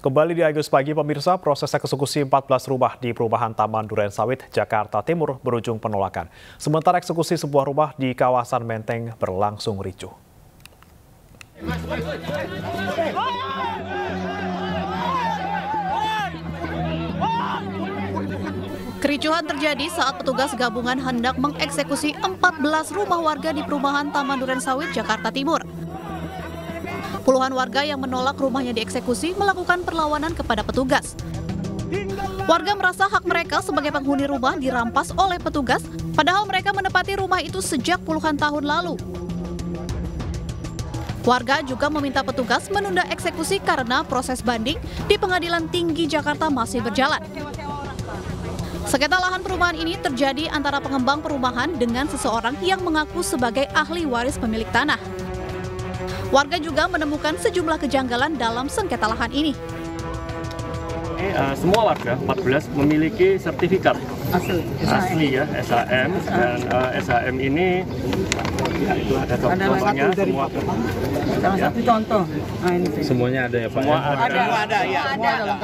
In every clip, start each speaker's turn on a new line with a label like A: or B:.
A: Kembali di Agus Pagi, pemirsa, proses eksekusi 14 rumah di perumahan Taman Durensawit, Jakarta Timur berujung penolakan. Sementara eksekusi sebuah rumah di kawasan Menteng berlangsung ricuh.
B: Kericuhan terjadi saat petugas gabungan hendak mengeksekusi 14 rumah warga di perumahan Taman Durensawit, Jakarta Timur. Puluhan warga yang menolak rumahnya dieksekusi melakukan perlawanan kepada petugas. Warga merasa hak mereka sebagai penghuni rumah dirampas oleh petugas, padahal mereka menempati rumah itu sejak puluhan tahun lalu. Warga juga meminta petugas menunda eksekusi karena proses banding di Pengadilan Tinggi Jakarta masih berjalan. Sengketa lahan perumahan ini terjadi antara pengembang perumahan dengan seseorang yang mengaku sebagai ahli waris pemilik tanah. Warga juga menemukan sejumlah kejanggalan dalam sengketa lahan ini.
C: Semua warga 14 memiliki sertifikat asli ya, SHM, dan SHM ini itu ada contohnya semua.
D: Salah satu contoh.
E: Semuanya ada ya Pak?
C: Semua
D: Ada ya.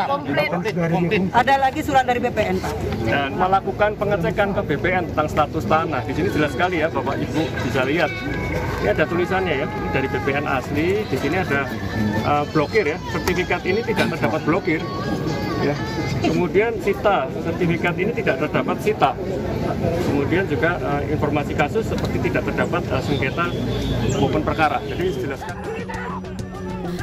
D: Komplit. Ada lagi surat dari BPN Pak.
C: Dan melakukan pengecekan ke BPN tentang status tanah. Di sini jelas sekali ya Bapak Ibu bisa lihat. Ini ada tulisannya ya, ini dari BPN asli. Di sini ada blokir ya. Sertifikat ini tidak terdapat blokir. Ya. Kemudian sita, sertifikat ini tidak terdapat sita. Kemudian juga informasi kasus seperti tidak terdapat sengketa maupun perkara. Jadi dijelaskan.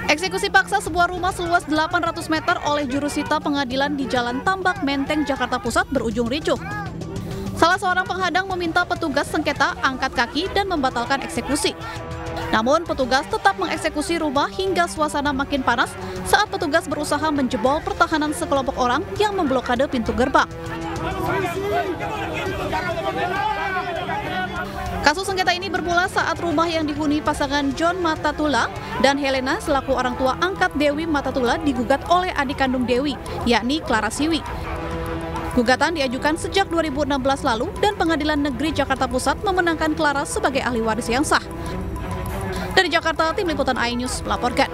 B: Eksekusi paksa sebuah rumah seluas 800 meter oleh jurusita pengadilan di Jalan Tambak, Menteng, Jakarta Pusat berujung ricuh. Salah seorang penghadang meminta petugas sengketa angkat kaki dan membatalkan eksekusi. Namun petugas tetap mengeksekusi rumah hingga suasana makin panas saat petugas berusaha menjebol pertahanan sekelompok orang yang memblokade pintu gerbang. Kasus sengketa ini bermula saat rumah yang dihuni pasangan John Matatula dan Helena selaku orang tua angkat Dewi Matatula digugat oleh adik kandung Dewi, yakni Clara Siwi. Gugatan diajukan sejak 2016 lalu dan Pengadilan Negeri Jakarta Pusat memenangkan Clara sebagai ahli waris yang sah. Dari Jakarta, Tim Liputan iNews melaporkan.